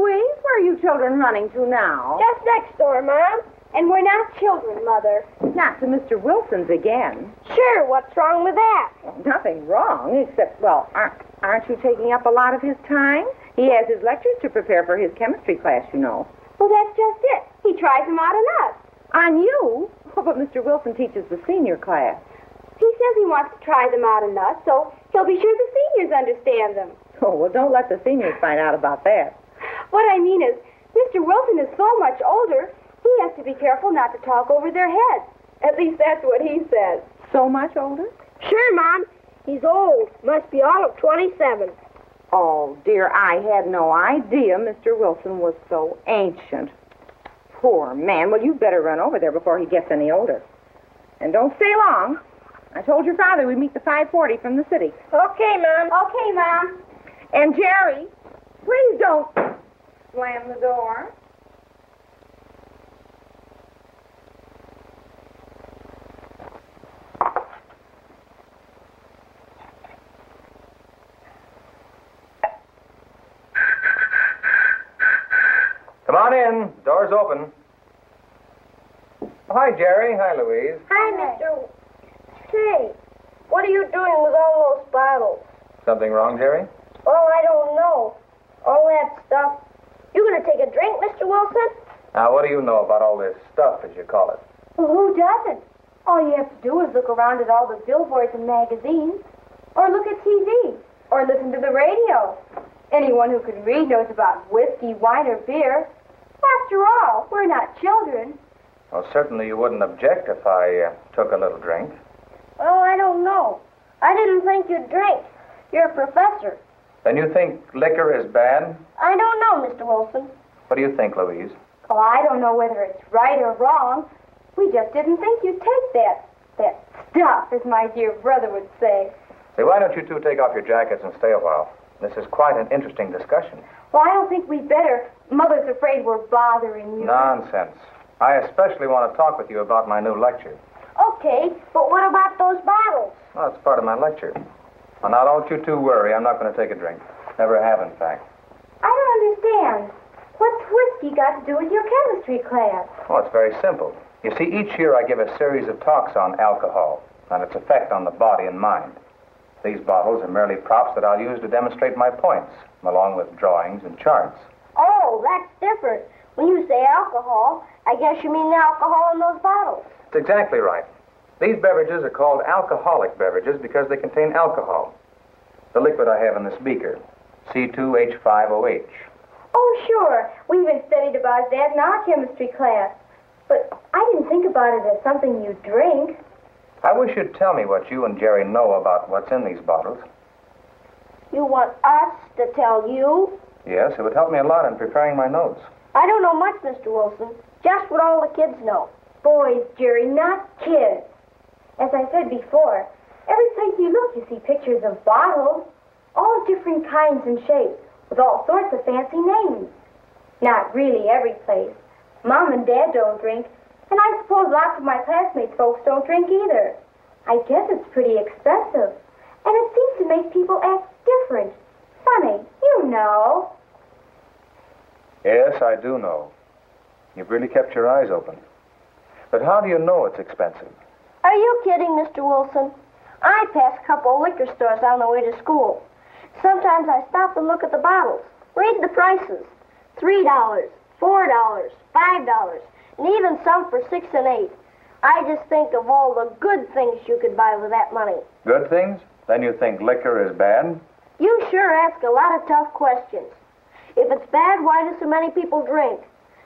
Louise, where are you children running to now? Just next door, Mom. And we're not children, Mother. Not to Mr. Wilson's again. Sure, what's wrong with that? Well, nothing wrong, except, well, aren't you taking up a lot of his time? He has his lectures to prepare for his chemistry class, you know. Well, that's just it. He tries them out on us. On you? Oh, but Mr. Wilson teaches the senior class. He says he wants to try them out on us, so he'll be sure the seniors understand them. Oh, well, don't let the seniors find out about that. What I mean is, Mr. Wilson is so much older, he has to be careful not to talk over their heads. At least that's what he says. So much older? Sure, Mom. He's old. Must be all of 27. Oh, dear, I had no idea Mr. Wilson was so ancient. Poor man. Well, you better run over there before he gets any older. And don't stay long. I told your father we'd meet the 5:40 from the city. Okay, Mom. Okay, Mom. And Jerry, please don't slam the door. Come on in. Door's open. Hi, Jerry. Hi, Louise. Hi, Mr. Say, what are you doing with all those bottles? Something wrong, Jerry? Oh, I don't know. All that stuff. You gonna take a drink, Mr. Wilson? Now, what do you know about all this stuff, as you call it? Well, who doesn't? All you have to do is look around at all the billboards and magazines, or look at TV, or listen to the radio. Anyone who can read knows about whiskey, wine, or beer. After all, we're not children. Well, certainly you wouldn't object if I took a little drink. Oh, I don't know. I didn't think you'd drink. You're a professor. Then you think liquor is bad? I don't know, Mr. Wilson. What do you think, Louise? Oh, I don't know whether it's right or wrong. We just didn't think you'd take that stuff, as my dear brother would say. Say, why don't you two take off your jackets and stay a while? This is quite an interesting discussion. Well, I don't think we'd better. Mother's afraid we're bothering you. Nonsense. I especially want to talk with you about my new lecture. Okay, but what about those bottles? Well, it's part of my lecture. Well, now, don't you two worry. I'm not going to take a drink. Never have, in fact. I don't understand. What's whiskey got to do with your chemistry class? Oh, it's very simple. You see, each year I give a series of talks on alcohol and its effect on the body and mind. These bottles are merely props that I'll use to demonstrate my points, along with drawings and charts. Oh, that's different. When you say alcohol, I guess you mean the alcohol in those bottles. That's exactly right. These beverages are called alcoholic beverages because they contain alcohol. The liquid I have in this beaker, C2H5OH. Oh, sure. We even studied about that in our chemistry class. But I didn't think about it as something you drink. I wish you'd tell me what you and Jerry know about what's in these bottles. You want us to tell you? Yes, it would help me a lot in preparing my notes. I don't know much, Mr. Wilson. Just what all the kids know. Boys, Jerry, not kids. As I said before, every place you look, you see pictures of bottles, all different kinds and shapes, with all sorts of fancy names. Not really every place. Mom and Dad don't drink, and I suppose lots of my classmates' folks don't drink either. I guess it's pretty expensive, and it seems to make people act different. Funny, you know. Yes, I do know. You've really kept your eyes open. But how do you know it's expensive? Are you kidding, Mr. Wilson? I pass a couple of liquor stores on the way to school. Sometimes I stop and look at the bottles, read the prices. $3, $4, $5, and even some for $6 and $8. I just think of all the good things you could buy with that money. Good things? Then you think liquor is bad? You sure ask a lot of tough questions. If it's bad, why do so many people drink?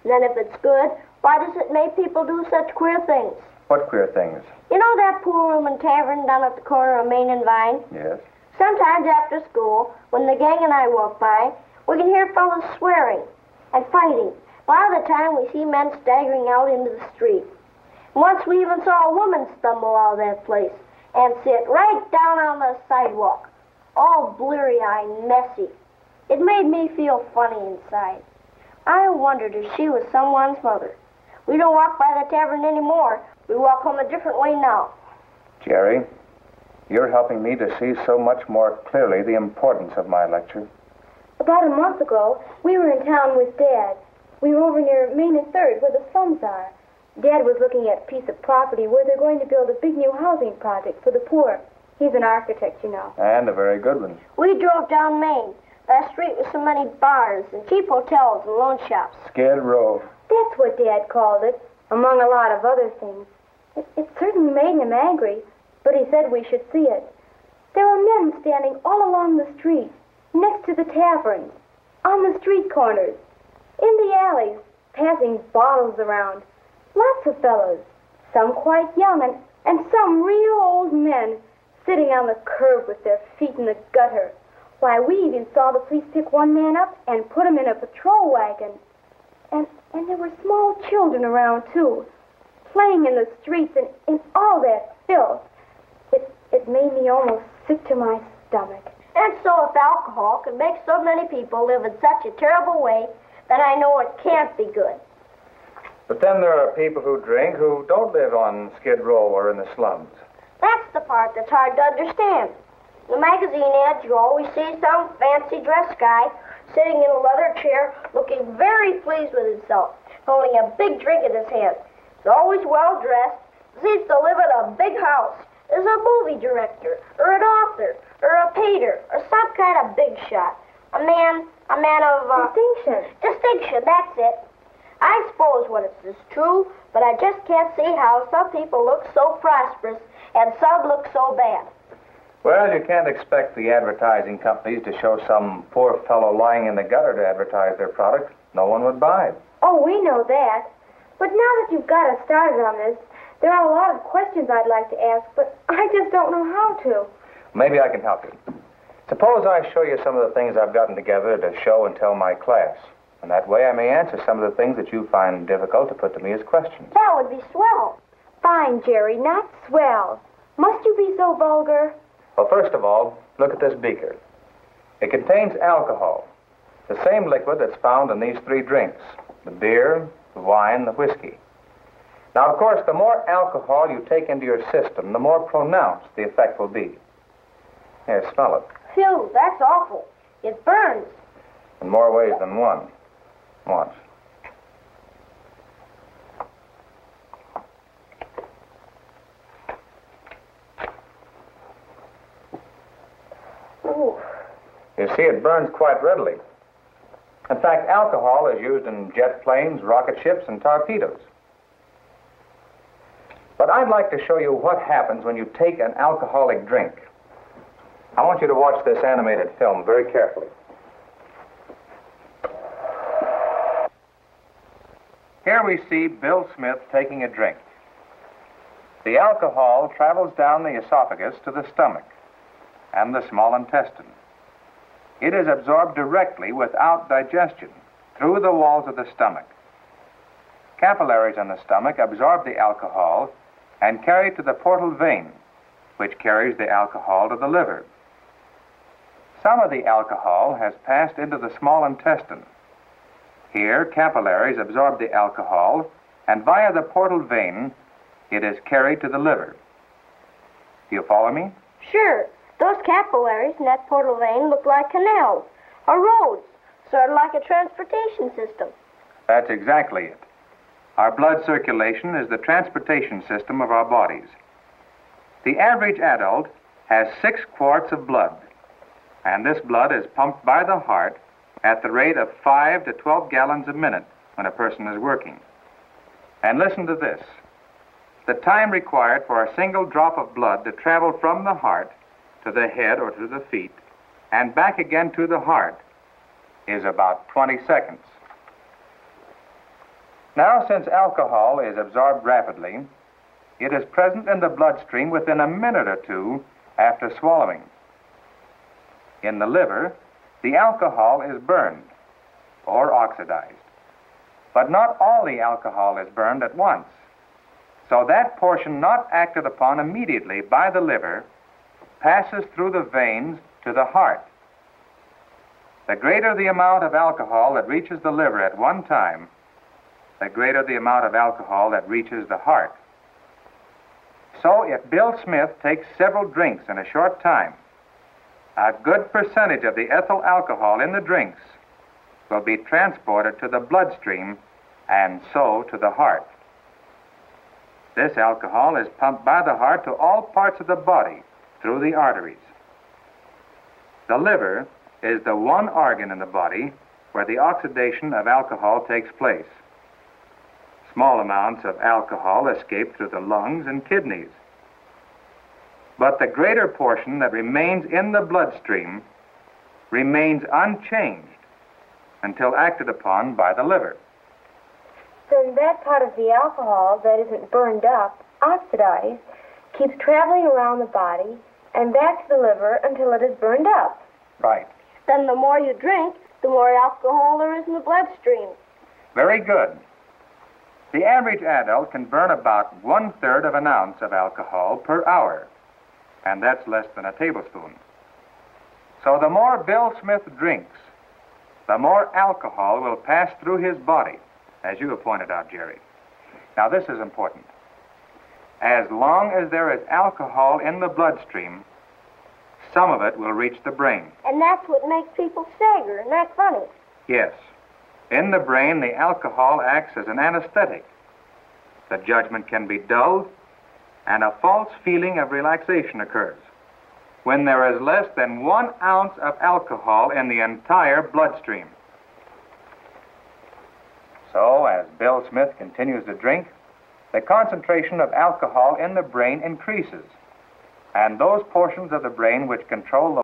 Then if it's good, why does it make people do such queer things? What queer things? You know that pool room and tavern down at the corner of Main and Vine? Yes. Sometimes after school, when the gang and I walk by, we can hear fellows swearing and fighting. A lot of the time we see men staggering out into the street. Once we even saw a woman stumble out of that place and sit right down on the sidewalk, all bleary-eyed and messy. It made me feel funny inside. I wondered if she was someone's mother. We don't walk by the tavern anymore. We walk home a different way now. Jerry, you're helping me to see so much more clearly the importance of my lecture. About a month ago, we were in town with Dad. We were over near Main and 3rd, where the slums are. Dad was looking at a piece of property where they're going to build a big new housing project for the poor. He's an architect, you know. And a very good one. We drove down Main. That street with so many bars and cheap hotels and loan shops. Skid Row. That's what Dad called it, among a lot of other things. It certainly made him angry, but he said we should see it. There were men standing all along the street, next to the taverns, on the street corners, in the alleys, passing bottles around. Lots of fellows, some quite young and some real old men sitting on the curb with their feet in the gutter. Why, we even saw the police pick one man up and put him in a patrol wagon. And there were small children around, too, playing in the streets and in all that filth. It made me almost sick to my stomach. And so if alcohol can make so many people live in such a terrible way, then I know it can't be good. But then there are people who drink who don't live on Skid Row or in the slums. That's the part that's hard to understand. In the magazine ads, you always see some fancy dressed guy sitting in a leather chair looking very pleased with himself, holding a big drink in his hand. He's always well dressed, seems to live in a big house, is a movie director, or an author, or a painter, or some kind of big shot. A man of... Distinction. Distinction, that's it. I suppose what it is true, but I just can't see how some people look so prosperous and some look so bad. Well, you can't expect the advertising companies to show some poor fellow lying in the gutter to advertise their product. No one would buy it. Oh, we know that. But now that you've got us started on this, there are a lot of questions I'd like to ask, but I just don't know how to. Maybe I can help you. Suppose I show you some of the things I've gotten together to show and tell my class. And that way I may answer some of the things that you find difficult to put to me as questions. That would be swell. Fine, Jerry, not swell. Must you be so vulgar? Well, first of all, look at this beaker. It contains alcohol, the same liquid that's found in these 3 drinks, the beer, the wine, the whiskey. Now, of course, the more alcohol you take into your system, the more pronounced the effect will be. Here, smell it. Phew, that's awful. It burns. In more ways than one. Watch. Ooh. You see, it burns quite readily. In fact, alcohol is used in jet planes, rocket ships, and torpedoes. But I'd like to show you what happens when you take an alcoholic drink. I want you to watch this animated film very carefully. Here we see Bill Smith taking a drink. The alcohol travels down the esophagus to the stomach and the small intestine. It is absorbed directly without digestion through the walls of the stomach. Capillaries in the stomach absorb the alcohol and carry it to the portal vein, which carries the alcohol to the liver. Some of the alcohol has passed into the small intestine. Here, capillaries absorb the alcohol, and via the portal vein, it is carried to the liver. Do you follow me? Sure. Those capillaries in that portal vein look like canals or roads, sort of like a transportation system. That's exactly it. Our blood circulation is the transportation system of our bodies. The average adult has 6 quarts of blood, and this blood is pumped by the heart at the rate of 5 to 12 gallons a minute when a person is working. And listen to this. The time required for a single drop of blood to travel from the heart to the head or to the feet and back again to the heart is about 20 seconds. Now, since alcohol is absorbed rapidly, it is present in the bloodstream within a minute or 2 after swallowing. In the liver, the alcohol is burned or oxidized. But not all the alcohol is burned at once. So that portion not acted upon immediately by the liver passes through the veins to the heart. The greater the amount of alcohol that reaches the liver at one time, the greater the amount of alcohol that reaches the heart. So if Bill Smith takes several drinks in a short time, a good percentage of the ethyl alcohol in the drinks will be transported to the bloodstream and so to the heart. This alcohol is pumped by the heart to all parts of the body through the arteries. The liver is the one organ in the body where the oxidation of alcohol takes place. Small amounts of alcohol escape through the lungs and kidneys. But the greater portion that remains in the bloodstream remains unchanged until acted upon by the liver. Then that part of the alcohol that isn't burned up, oxidized, keeps traveling around the body and back to the liver until it is burned up. Right. Then the more you drink, the more alcohol there is in the bloodstream. Very good. The average adult can burn about 1/3 of an ounce of alcohol per hour, and that's less than a tablespoon. So the more Bill Smith drinks, the more alcohol will pass through his body, as you have pointed out, Jerry. Now, this is important. As long as there is alcohol in the bloodstream, some of it will reach the brain. And that's what makes people stagger, isn't that funny? Yes. In the brain, the alcohol acts as an anesthetic. The judgment can be dulled, and a false feeling of relaxation occurs when there is less than 1 ounce of alcohol in the entire bloodstream. So, as Bill Smith continues to drink, the concentration of alcohol in the brain increases, and those portions of the brain which control the